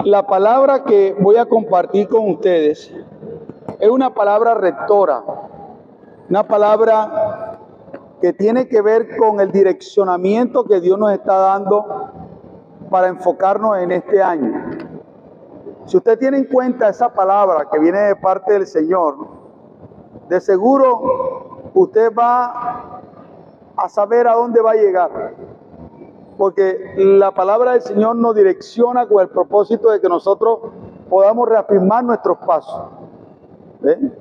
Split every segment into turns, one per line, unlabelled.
La palabra que voy a compartir con ustedes es una palabra rectora, una palabra que tiene que ver con el direccionamiento que Dios nos está dando para enfocarnos en este año. Si usted tiene en cuenta esa palabra que viene de parte del Señor, de seguro usted va a saber a dónde va a llegar, porque la palabra del Señor nos direcciona con el propósito de que nosotros podamos reafirmar nuestros pasos. ¿Ven?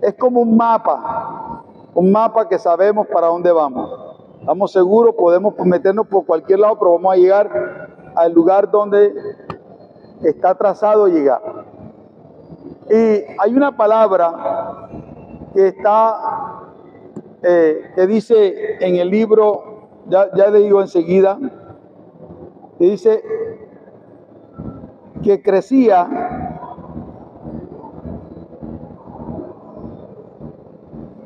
Es como un mapa que sabemos para dónde vamos. Estamos seguros, podemos meternos por cualquier lado, pero vamos a llegar al lugar donde está trazado llegar. Y hay una palabra que está, que dice en el libro, ya le digo enseguida, que dice que crecía.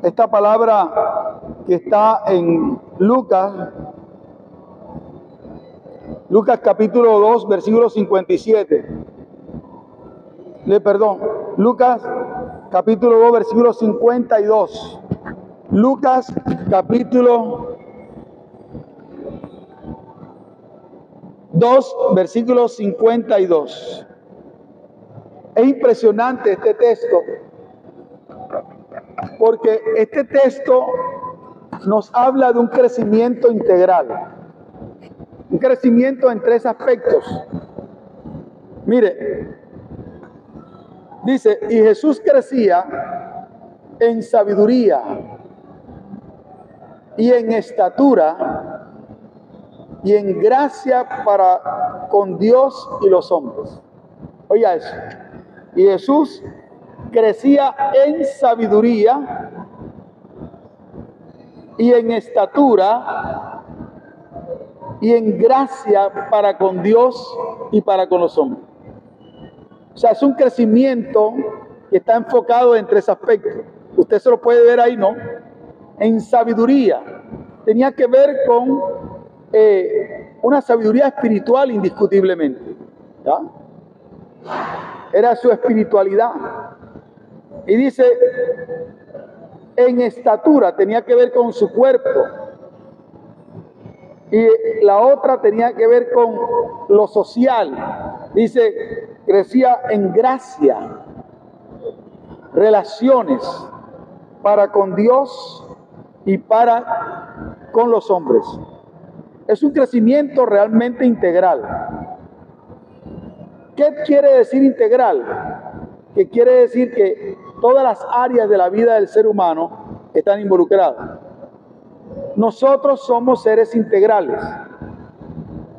Esta palabra que está en Lucas capítulo 2, versículo 57. Lucas capítulo 2, versículo 52. Lucas capítulo 2, versículo 52. Es impresionante este texto, porque este texto nos habla de un crecimiento integral, un crecimiento en tres aspectos. Mire, dice, y Jesús crecía en sabiduría y en estatura y en gracia para con Dios y los hombres. Oiga eso. Y Jesús crecía en sabiduría y en estatura y en gracia para con Dios y para con los hombres. O sea, es un crecimiento que está enfocado en tres aspectos. Usted se lo puede ver ahí, ¿no? En sabiduría. Tenía que ver con una sabiduría espiritual indiscutiblemente, ¿ya? Era su espiritualidad. Y dice, en estatura tenía que ver con su cuerpo. Y la otra tenía que ver con lo social. Dice, crecía en gracia, relaciones para con Dios y para con los hombres. Es un crecimiento realmente integral. ¿Qué quiere decir integral? Que quiere decir que todas las áreas de la vida del ser humano están involucradas. Nosotros somos seres integrales.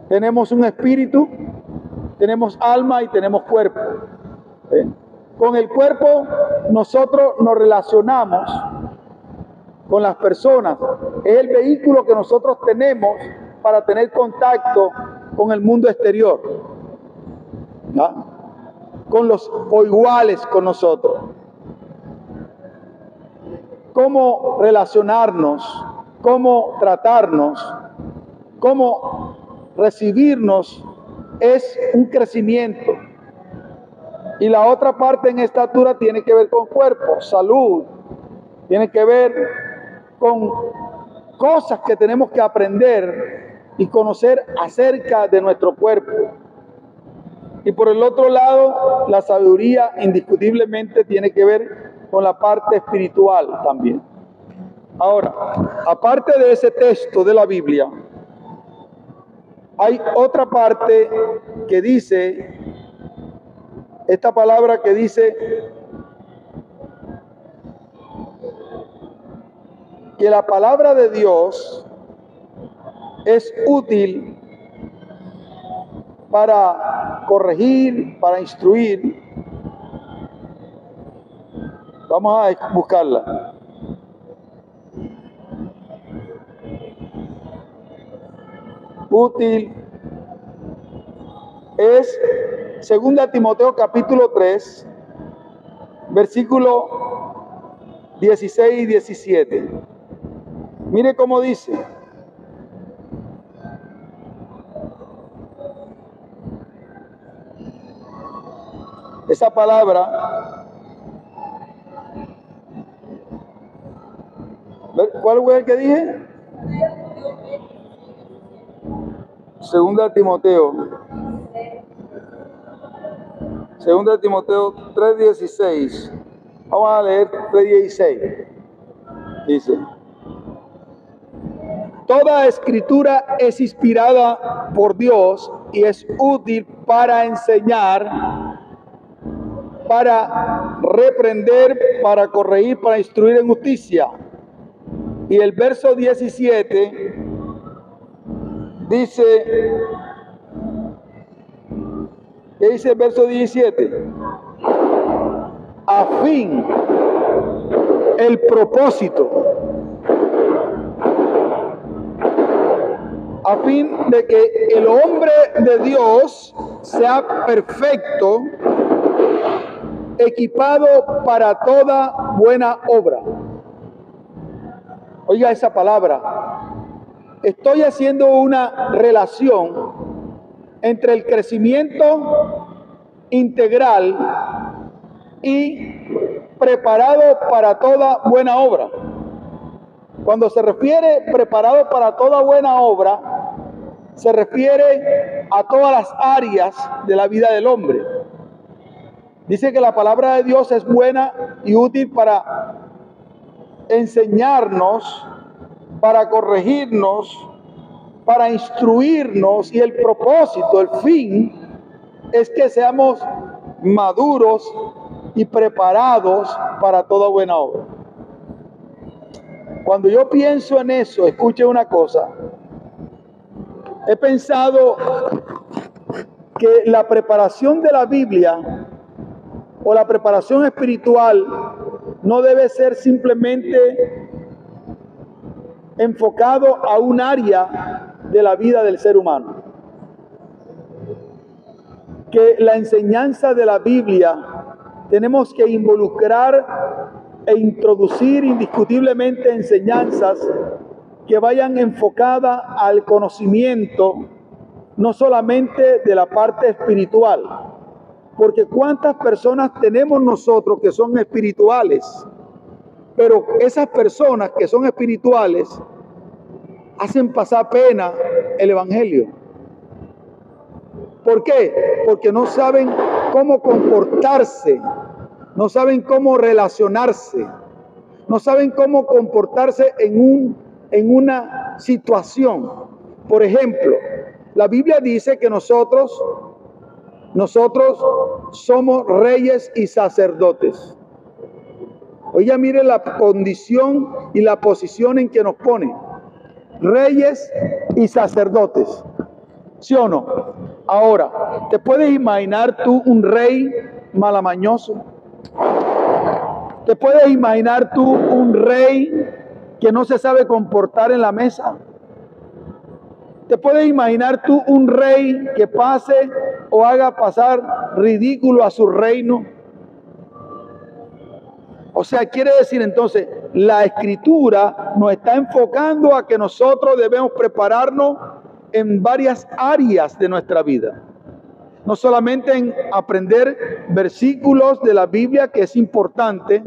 Tenemos un espíritu, tenemos alma y tenemos cuerpo. Con el cuerpo nosotros nos relacionamos con las personas. Es el vehículo que nosotros tenemos para tener contacto con el mundo exterior, ¿ya? Con los coiguales con nosotros. Cómo relacionarnos, cómo tratarnos, cómo recibirnos es un crecimiento. Y la otra parte en estatura tiene que ver con cuerpo, salud, tiene que ver con cosas que tenemos que aprender y conocer acerca de nuestro cuerpo. Y por el otro lado, la sabiduría indiscutiblemente tiene que ver con la parte espiritual también. Ahora, aparte de ese texto de la Biblia, hay otra parte que dice, esta palabra que dice que la palabra de Dios es útil para corregir, para instruir. Vamos a buscarla. Útil es 2 Timoteo capítulo 3, versículo 16 y 17. Mire cómo dice. Esa palabra, ¿cuál fue el que dije? Segunda Timoteo 3:16. Vamos a leer 3:16. Dice: toda escritura es inspirada por Dios y es útil para enseñar, para reprender, para corregir, para instruir en justicia. Y el verso 17 dice, ¿qué dice el verso 17? A fin, el propósito, a fin de que el hombre de Dios sea perfecto, equipado para toda buena obra. Oiga esa palabra. Estoy haciendo una relación entre el crecimiento integral y preparado para toda buena obra. Cuando se refiere preparado para toda buena obra, se refiere a todas las áreas de la vida del hombre. Dice que la palabra de Dios es buena y útil para enseñarnos, para corregirnos, para instruirnos, y el propósito, el fin, es que seamos maduros y preparados para toda buena obra. Cuando yo pienso en eso, escuche una cosa, he pensado que la preparación de la Biblia o la preparación espiritual no debe ser simplemente enfocado a un área de la vida del ser humano. Que la enseñanza de la Biblia tenemos que involucrar e introducir indiscutiblemente enseñanzas que vayan enfocadas al conocimiento, no solamente de la parte espiritual. Porque cuántas personas tenemos nosotros que son espirituales, pero esas personas que son espirituales hacen pasar pena el evangelio. ¿Por qué? Porque no saben cómo comportarse, no saben cómo relacionarse, no saben cómo comportarse en una situación. Por ejemplo, la Biblia dice que nosotros somos reyes y sacerdotes. Oiga, mire la condición y la posición en que nos pone. Reyes y sacerdotes. ¿Sí o no? Ahora, ¿te puedes imaginar tú un rey malamañoso? ¿Te puedes imaginar tú un rey que no se sabe comportar en la mesa? ¿Te puedes imaginar tú un rey que pase o haga pasar ridículo a su reino? O sea, quiere decir entonces, la Escritura nos está enfocando a que nosotros debemos prepararnos en varias áreas de nuestra vida. No solamente en aprender versículos de la Biblia, que es importante,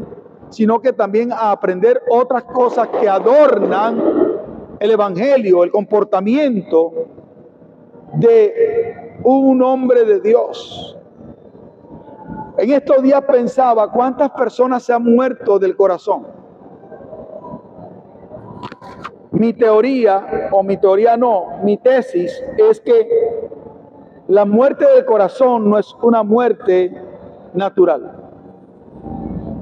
sino que también a aprender otras cosas que adornan el evangelio, el comportamiento de un hombre de Dios. En estos días pensaba cuántas personas se han muerto del corazón. Mi teoría, o mi teoría no, mi tesis es que la muerte del corazón no es una muerte natural.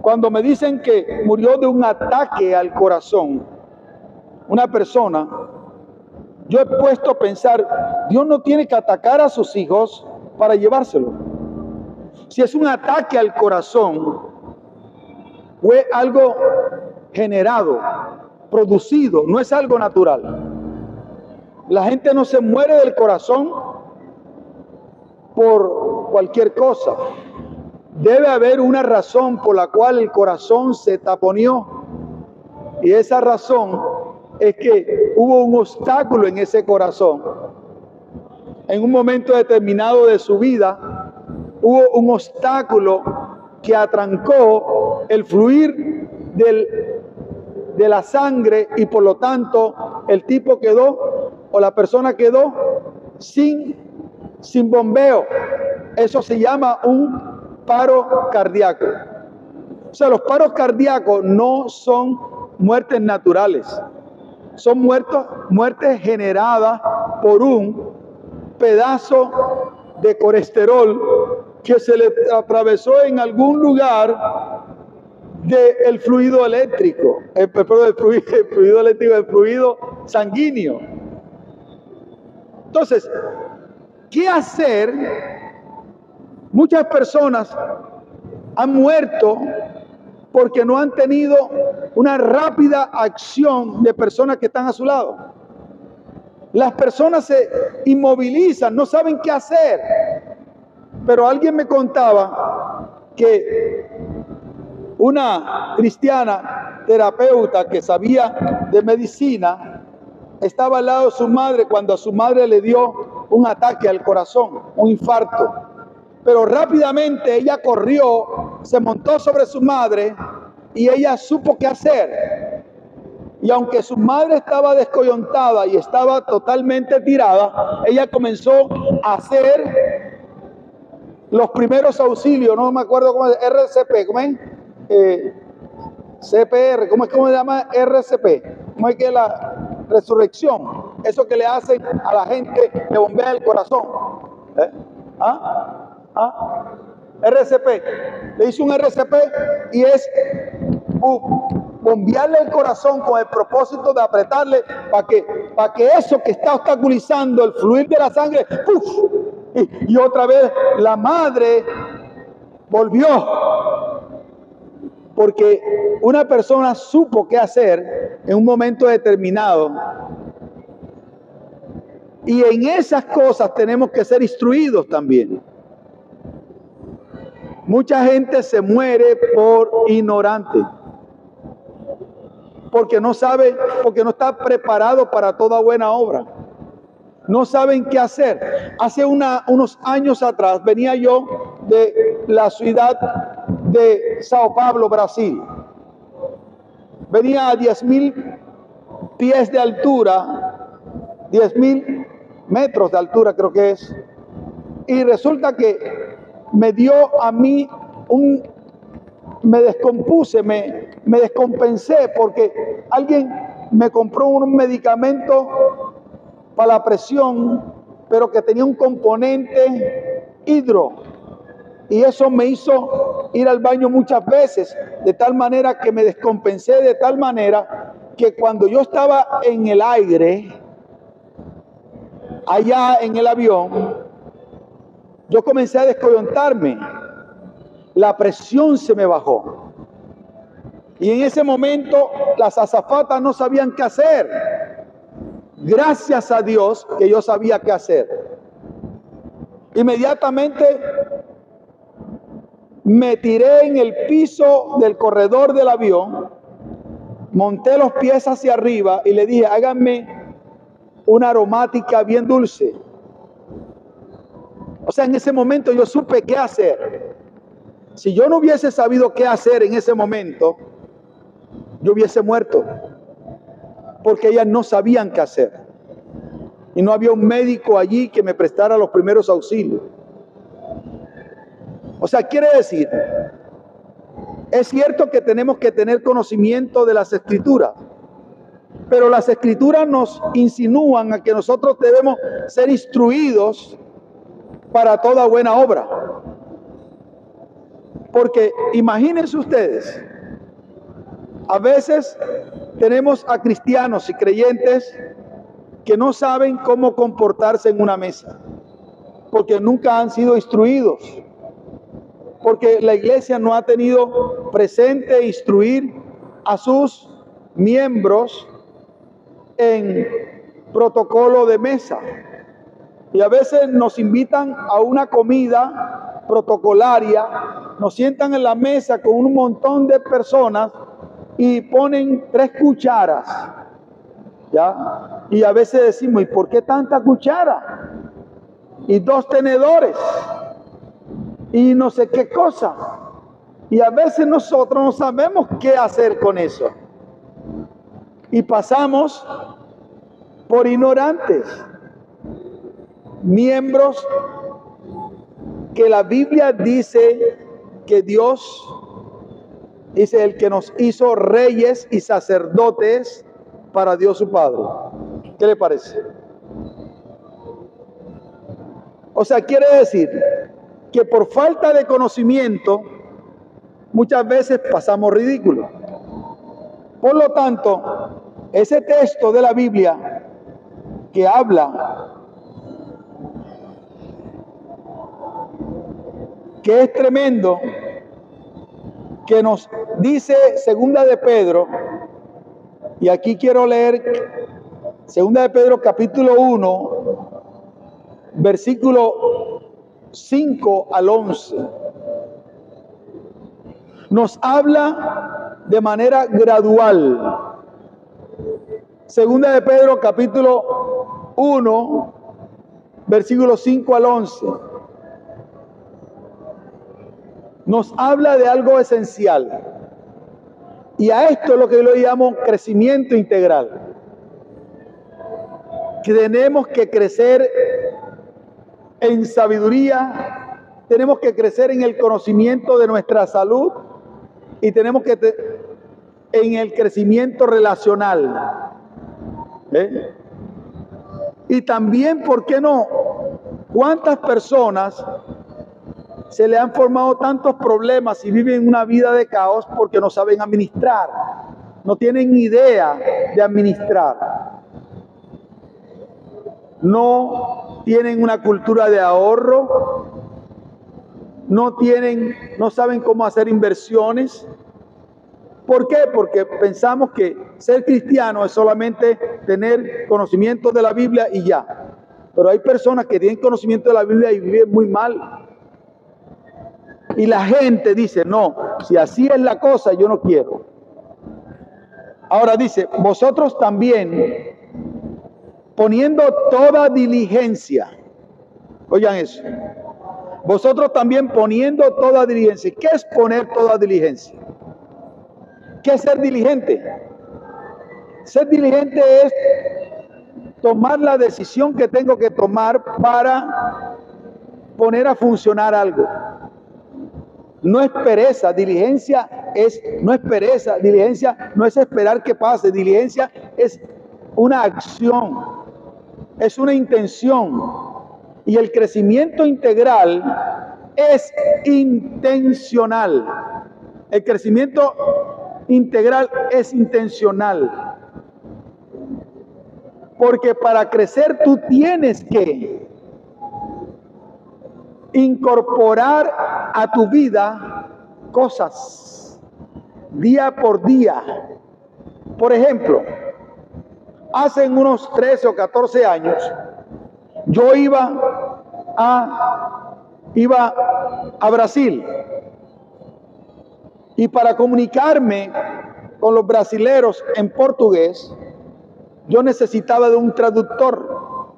Cuando me dicen que murió de un ataque al corazón una persona, yo he puesto a pensar, Dios no tiene que atacar a sus hijos para llevárselo. Si es un ataque al corazón, fue algo generado, producido, no es algo natural. La gente no se muere del corazón por cualquier cosa. Debe haber una razón por la cual el corazón se taponeó. Y esa razón es que hubo un obstáculo en ese corazón. En un momento determinado de su vida, hubo un obstáculo que atrancó el fluir de la sangre y por lo tanto el tipo quedó o la persona quedó sin bombeo. Eso se llama un paro cardíaco. O sea, los paros cardíacos no son muertes naturales, son muertes generadas por un pedazo de colesterol que se le atravesó en algún lugar del fluido eléctrico, el fluido sanguíneo. Entonces, ¿qué hacer? Muchas personas han muerto porque no han tenido una rápida acción de personas que están a su lado. Las personas se inmovilizan, no saben qué hacer. Pero alguien me contaba que una cristiana terapeuta que sabía de medicina estaba al lado de su madre cuando a su madre le dio un ataque al corazón, un infarto. Pero rápidamente ella corrió, se montó sobre su madre y ella supo qué hacer. Y aunque su madre estaba descoyuntada y estaba totalmente tirada, ella comenzó a hacer los primeros auxilios, no me acuerdo cómo es, RCP, ¿cómo es? CPR, ¿cómo se llama? RCP, ¿cómo es que la resurrección? Eso que le hacen a la gente, le bombea el corazón. RCP, le hizo un RCP y es bombearle el corazón con el propósito de apretarle para que eso que está obstaculizando el fluir de la sangre, ¡puf! Y otra vez la madre volvió, porque una persona supo qué hacer en un momento determinado. Y en esas cosas tenemos que ser instruidos también. Mucha gente se muere por ignorante, porque no sabe, porque no está preparado para toda buena obra. No saben qué hacer. Hace unos años atrás venía yo de la ciudad de Sao Paulo, Brasil. Venía a 10.000 pies de altura, 10.000 metros de altura creo que es. Y resulta que me dio a mí me descompuse, me descompensé porque alguien me compró un medicamento para la presión, pero que tenía un componente hidro. Y eso me hizo ir al baño muchas veces, de tal manera que me descompensé, de tal manera que cuando yo estaba en el aire, allá en el avión, yo comencé a descoyuntarme. La presión se me bajó. Y en ese momento las azafatas no sabían qué hacer. Gracias a Dios que yo sabía qué hacer. Inmediatamente me tiré en el piso del corredor del avión, monté los pies hacia arriba y le dije, háganme una aromática bien dulce. O sea, en ese momento yo supe qué hacer. Si yo no hubiese sabido qué hacer en ese momento, yo hubiese muerto. Porque ellas no sabían qué hacer. Y no había un médico allí que me prestara los primeros auxilios. O sea, quiere decir, es cierto que tenemos que tener conocimiento de las Escrituras, pero las Escrituras nos insinúan a que nosotros debemos ser instruidos para toda buena obra. Porque imagínense ustedes, a veces tenemos a cristianos y creyentes que no saben cómo comportarse en una mesa, porque nunca han sido instruidos, porque la iglesia no ha tenido presente instruir a sus miembros en protocolo de mesa. Y a veces nos invitan a una comida protocolaria, nos sientan en la mesa con un montón de personas y ponen 3 cucharas, ¿ya? Y a veces decimos, ¿y por qué tanta cuchara? Y 2 tenedores. y no sé qué cosa. Y a veces nosotros no sabemos qué hacer con eso. Y pasamos por ignorantes, miembros que la Biblia dice que Dios es el que nos hizo reyes y sacerdotes para Dios su Padre. ¿Qué le parece? O sea, quiere decir que por falta de conocimiento muchas veces pasamos ridículos. Por lo tanto, ese texto de la Biblia que habla, que es tremendo, que nos dice segunda de Pedro, y aquí quiero leer segunda de Pedro capítulo 1, versículo 5 al 11. Nos habla de manera gradual. Segunda de Pedro capítulo 1, versículo 5 al 11. Nos habla de algo esencial. Y a esto es lo que yo llamo crecimiento integral. Que tenemos que crecer en sabiduría, tenemos que crecer en el conocimiento de nuestra salud y tenemos que en el crecimiento relacional. Y también, ¿por qué no? ¿Cuántas personas se le han formado tantos problemas y viven una vida de caos porque no saben administrar? No tienen idea de administrar. No tienen una cultura de ahorro. No saben cómo hacer inversiones. ¿Por qué? Porque pensamos que ser cristiano es solamente tener conocimiento de la Biblia y ya. Pero hay personas que tienen conocimiento de la Biblia y viven muy mal. Y la gente dice, no, si así es la cosa, yo no quiero. Ahora dice, vosotros también, poniendo toda diligencia. Oigan eso. Vosotros también poniendo toda diligencia. ¿Qué es poner toda diligencia? ¿Qué es ser diligente? Ser diligente es tomar la decisión que tengo que tomar para poner a funcionar algo. No es pereza, diligencia no es pereza, diligencia no es esperar que pase, diligencia es una acción, es una intención. Y el crecimiento integral es intencional. El crecimiento integral es intencional. Porque para crecer tú tienes que incorporar a tu vida cosas día por día. Por ejemplo, hace unos 13 o 14 años yo iba a Brasil, y para comunicarme con los brasileros en portugués yo necesitaba de un traductor,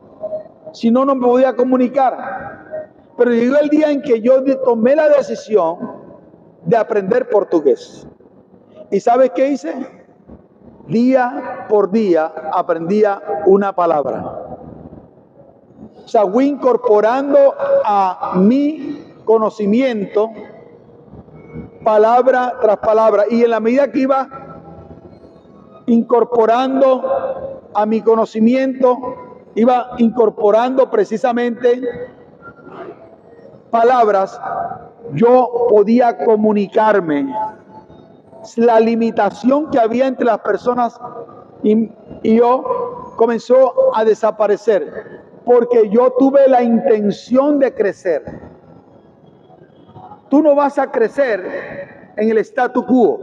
si no, no me podía comunicar. Pero llegó el día en que yo tomé la decisión de aprender portugués. ¿Y sabes qué hice? Día por día aprendía una palabra. O sea, fui incorporando a mi conocimiento palabra tras palabra. Y en la medida que iba incorporando a mi conocimiento, iba incorporando precisamente palabras, yo podía comunicarme. La limitación que había entre las personas y yo comenzó a desaparecer, porque yo tuve la intención de crecer. Tú no vas a crecer en el statu quo.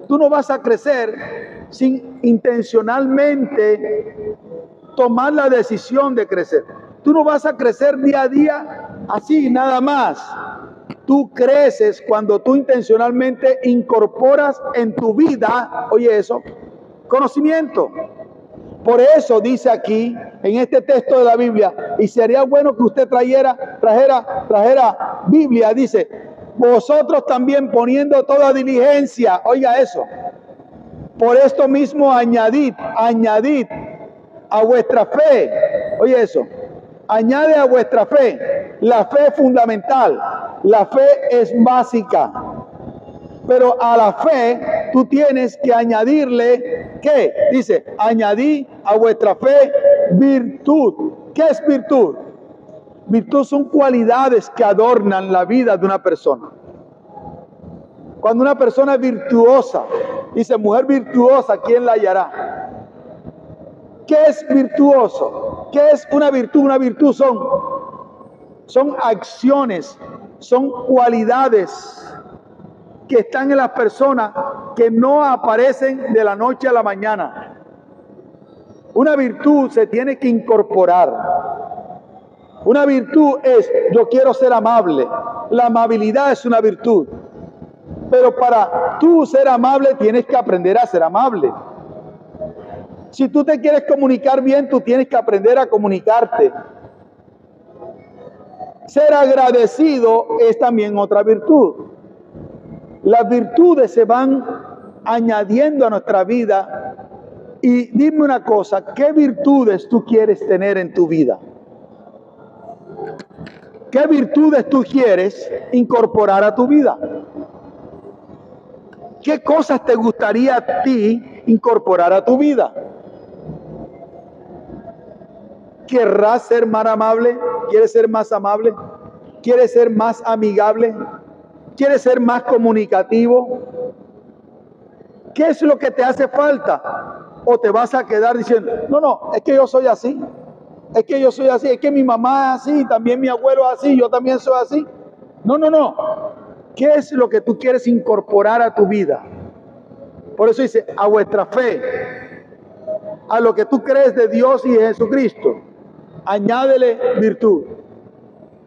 Tú no vas a crecer sin intencionalmente tomar la decisión de crecer. Tú no vas a crecer día a día así, nada más. Tú creces cuando tú intencionalmente incorporas en tu vida, oye eso, conocimiento. Por eso dice aquí, en este texto de la Biblia, y sería bueno que usted trajera trajera Biblia, dice, vosotros también poniendo toda diligencia, oiga eso, por esto mismo añadid a vuestra fe, oye eso, añade a vuestra fe, la fe es fundamental, la fe es básica, pero a la fe tú tienes que añadirle, ¿qué? Dice, añadid a vuestra fe virtud. ¿Qué es virtud? Virtud son cualidades que adornan la vida de una persona. Cuando una persona es virtuosa, dice, mujer virtuosa, ¿quién la hallará? ¿Qué es virtuoso? ¿Qué es una virtud? Una virtud son acciones, son cualidades que están en las personas que no aparecen de la noche a la mañana. Una virtud se tiene que incorporar. Una virtud es, yo quiero ser amable. La amabilidad es una virtud. Pero para tú ser amable, tienes que aprender a ser amable. Si tú te quieres comunicar bien, tú tienes que aprender a comunicarte. Ser agradecido es también otra virtud. Las virtudes se van añadiendo a nuestra vida. Y dime una cosa, ¿qué virtudes tú quieres tener en tu vida? ¿Qué virtudes tú quieres incorporar a tu vida? ¿Qué cosas te gustaría a ti incorporar a tu vida? ¿Querrás ser más amable? ¿Quieres ser más amable? ¿Quieres ser más amigable? ¿Quieres ser más comunicativo? ¿Qué es lo que te hace falta? ¿O te vas a quedar diciendo, no, es que yo soy así? Es que yo soy así, es que mi mamá es así, también mi abuelo es así, yo también soy así. No. ¿Qué es lo que tú quieres incorporar a tu vida? Por eso dice, a vuestra fe, a lo que tú crees de Dios y de Jesucristo, añádele virtud.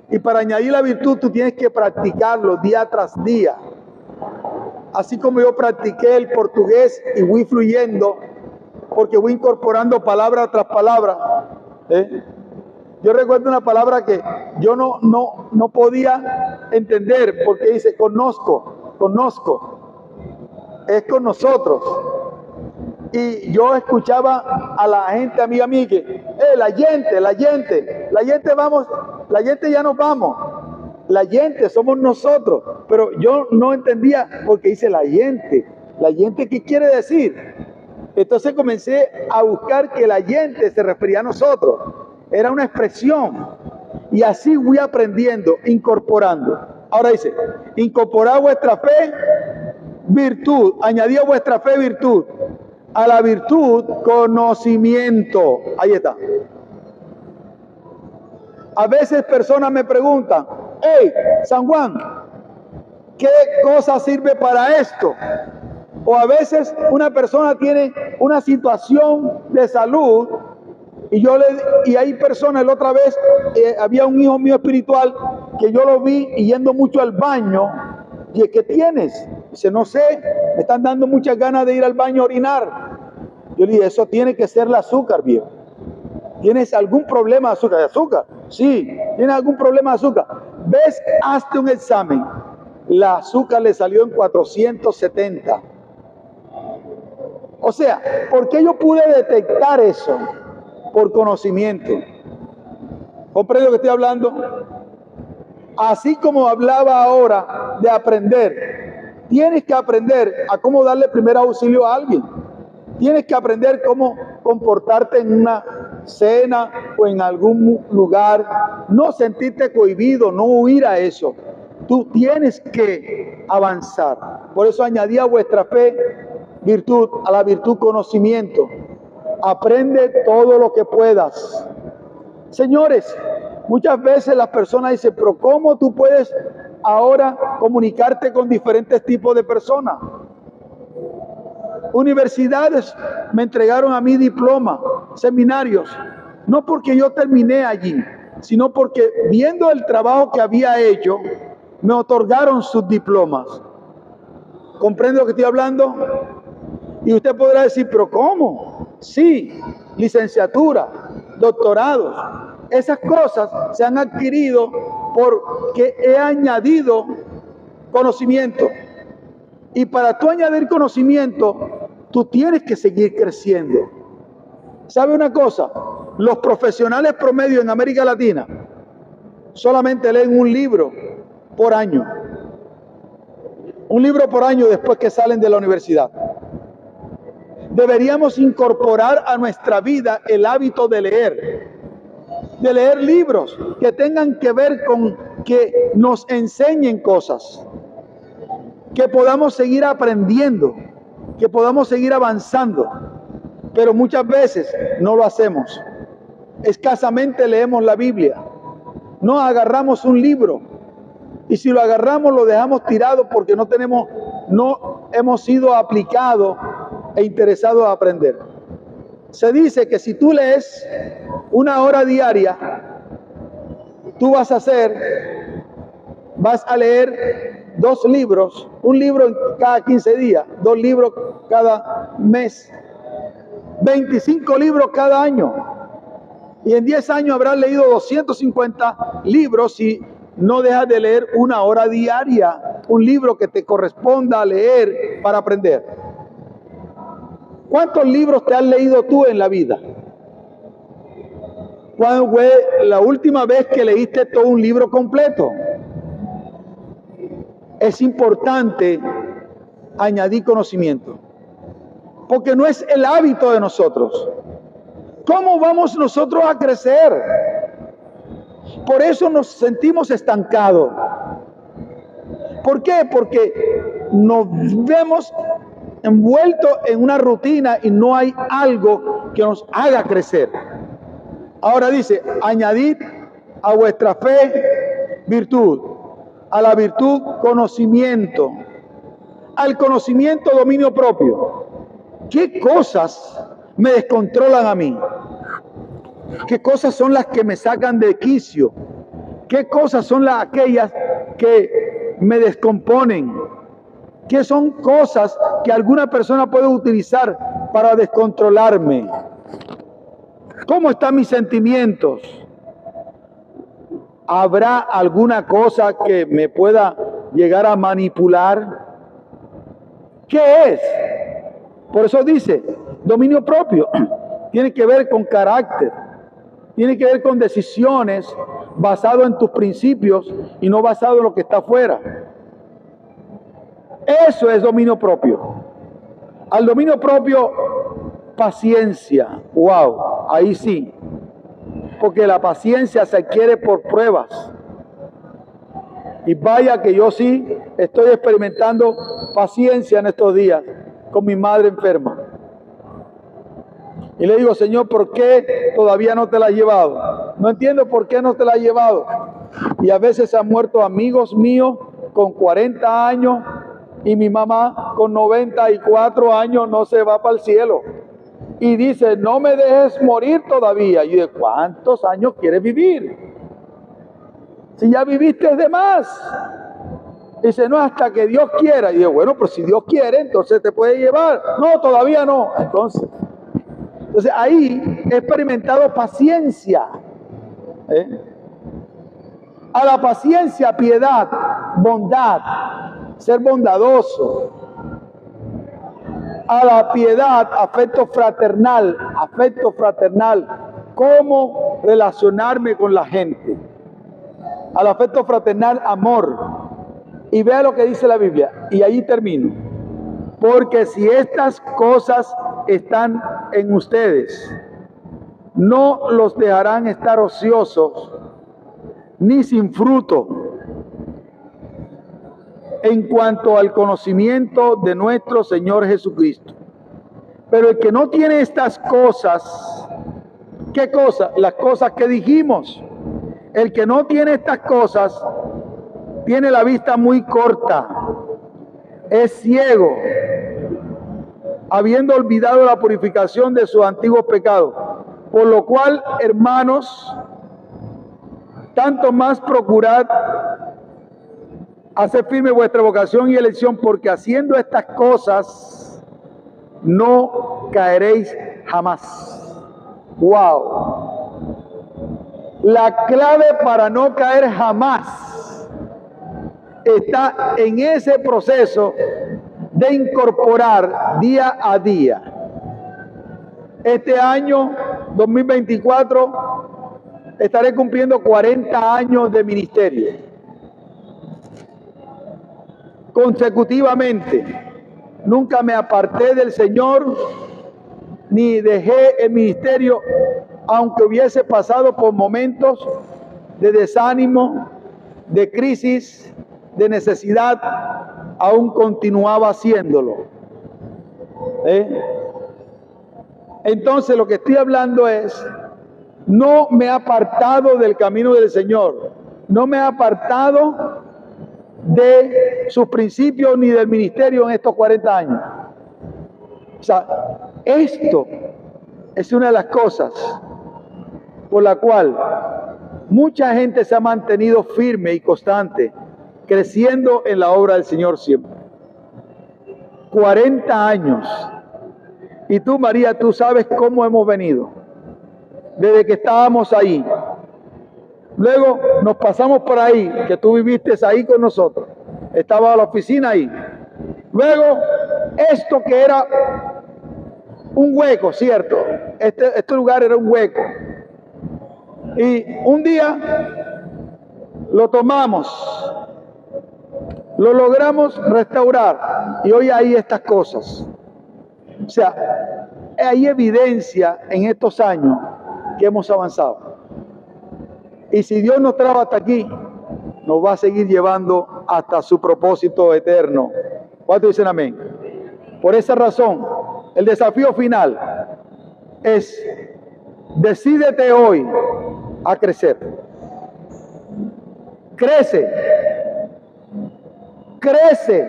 Y para añadir la virtud tú tienes que practicarlo día tras día. Así como yo practiqué el portugués y voy fluyendo, porque voy incorporando palabra tras palabra. Yo recuerdo una palabra que yo no podía entender, porque dice conozco, es con nosotros. Y yo escuchaba a la gente amiga mía que, la gente vamos, la gente ya nos vamos, la gente somos nosotros, pero yo no entendía porque dice la gente ¿qué quiere decir? Entonces comencé a buscar que la gente se refería a nosotros, era una expresión, y así fui aprendiendo, incorporando. Ahora dice, incorporad vuestra fe, virtud, añadid a vuestra fe virtud, a la virtud conocimiento. Ahí está. A veces personas me preguntan, hey, San Juan, ¿qué cosa sirve para esto? O a veces una persona tiene una situación de salud y hay personas, la otra vez había un hijo mío espiritual que yo lo vi yendo mucho al baño. Y ¿qué tienes? Dice, no sé, me están dando muchas ganas de ir al baño a orinar. Yo le dije, eso tiene que ser el azúcar, viejo. ¿Tienes algún problema de azúcar? ¿De azúcar? Sí, ¿tienes algún problema de azúcar? ¿Ves? Hazte un examen. La azúcar le salió en 470. O sea, ¿por qué yo pude detectar eso? Por conocimiento. ¿Comprende lo que estoy hablando? Así como hablaba ahora de aprender, tienes que aprender a cómo darle primer auxilio a alguien. Tienes que aprender cómo comportarte en una cena o en algún lugar. No sentirte cohibido, no huir a eso. Tú tienes que avanzar. Por eso añadí a vuestra fe virtud, a la virtud conocimiento. Aprende todo lo que puedas. Señores, muchas veces las personas dicen, pero ¿cómo tú puedes ahora comunicarte con diferentes tipos de personas? Universidades me entregaron a mí diploma, seminarios, no porque yo terminé allí, sino porque viendo el trabajo que había hecho, me otorgaron sus diplomas. ¿Comprende lo que estoy hablando? Y usted podrá decir, pero ¿cómo? Sí, licenciatura, doctorados. Esas cosas se han adquirido porque he añadido conocimiento. Y para tú añadir conocimiento, tú tienes que seguir creciendo. ¿Sabe una cosa? Los profesionales promedio en América Latina solamente leen un libro por año. Un libro por año después que salen de la universidad. Deberíamos incorporar a nuestra vida el hábito de leer libros que tengan que ver con que nos enseñen cosas, que podamos seguir aprendiendo, que podamos seguir avanzando. Pero muchas veces no lo hacemos. Escasamente leemos la Biblia. No agarramos un libro. Y si lo agarramos, lo dejamos tirado porque no hemos sido aplicados e interesados a aprender. Se dice que si tú lees 1 hora diaria, tú vas a leer 2 libros, un libro cada 15 días, 2 libros cada mes, 25 libros cada año. Y en 10 años habrás leído 250 libros si no dejas de leer 1 hora diaria, un libro que te corresponda leer para aprender. ¿Cuántos libros te has leído tú en la vida? ¿Cuándo fue la última vez que leíste todo un libro completo? Es importante añadir conocimiento, porque no es el hábito de nosotros. ¿Cómo vamos nosotros a crecer? Por eso nos sentimos estancados. ¿Por qué? Porque nos vemos envueltos en una rutina y no hay algo que nos haga crecer. Ahora dice, añadid a vuestra fe virtud, a la virtud conocimiento, al conocimiento dominio propio. ¿Qué cosas me descontrolan a mí? ¿Qué cosas son las que me sacan de quicio? ¿Qué cosas son aquellas que me descomponen? ¿Qué son cosas que alguna persona puede utilizar para descontrolarme? ¿Cómo están mis sentimientos? ¿Habrá alguna cosa que me pueda llegar a manipular? ¿Qué es? Por eso dice, dominio propio. Tiene que ver con carácter. Tiene que ver con decisiones basado en tus principios y no basado en lo que está afuera. Eso es dominio propio. Al dominio propio, paciencia. Wow, ahí sí. Porque la paciencia se adquiere por pruebas. Y vaya que yo sí estoy experimentando paciencia en estos días con mi madre enferma. Y le digo, Señor, ¿por qué todavía no te la has llevado? No entiendo por qué no te la has llevado. Y a veces han muerto amigos míos con 40 años y mi mamá con 94 años no se va para el cielo. Y dice, no me dejes morir todavía. Y yo digo, ¿cuántos años quieres vivir? Si ya viviste de más. Dice, no, hasta que Dios quiera. Y yo, bueno, pero si Dios quiere, entonces te puede llevar. No, todavía no. Entonces ahí he experimentado paciencia. A la paciencia, piedad, bondad, ser bondadoso. A la piedad, afecto fraternal, cómo relacionarme con la gente. Al afecto fraternal, amor. Y vea lo que dice la Biblia, y ahí termino. Porque si estas cosas están en ustedes, no los dejarán estar ociosos ni sin fruto en cuanto al conocimiento de nuestro Señor Jesucristo. Pero el que no tiene estas cosas, ¿qué cosas? Las cosas que dijimos. El que no tiene estas cosas tiene la vista muy corta, es ciego, habiendo olvidado la purificación de sus antiguos pecados. Por lo cual, hermanos, tanto más procurad hacer firme vuestra vocación y elección, porque haciendo estas cosas no caeréis jamás. ¡Wow! La clave para no caer jamás está en ese proceso de incorporar día a día. Este año 2024 estaré cumpliendo 40 años de ministerio. Consecutivamente, nunca me aparté del Señor ni dejé el ministerio, aunque hubiese pasado por momentos de desánimo, de crisis, de necesidad, aún continuaba haciéndolo. Entonces lo que estoy hablando es, no me he apartado del camino del Señor, no me he apartado de sus principios ni del ministerio en estos 40 años. O sea, esto es una de las cosas por la cual mucha gente se ha mantenido firme y constante, creciendo en la obra del Señor siempre. 40 años. Y tú, María, tú sabes cómo hemos venido, desde que estábamos ahí. Luego nos pasamos por ahí, que tú viviste ahí con nosotros. Estaba la oficina ahí. Luego, esto que era un hueco, ¿cierto? Este lugar era un hueco. Y un día lo tomamos, lo logramos restaurar y hoy hay estas cosas. O sea, hay evidencia en estos años que hemos avanzado. Y si Dios nos trajo hasta aquí, nos va a seguir llevando hasta su propósito eterno. ¿Cuántos dicen amén? Por esa razón, el desafío final es: decídete hoy a crecer. Crece. Crece.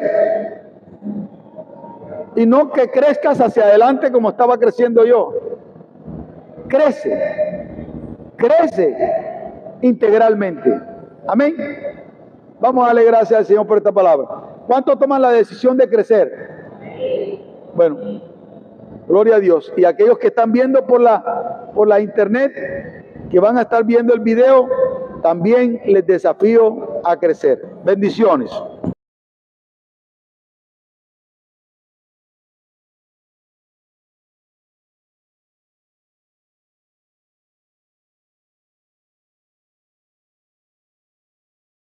Y no que crezcas hacia adelante como estaba creciendo yo. Crece. Crece integralmente. Amén. Vamos a darle gracias al Señor por esta palabra. ¿Cuántos toman la decisión de crecer? Bueno, gloria a Dios. Y aquellos que están viendo por la internet, que van a estar viendo el video, también les desafío a crecer. Bendiciones.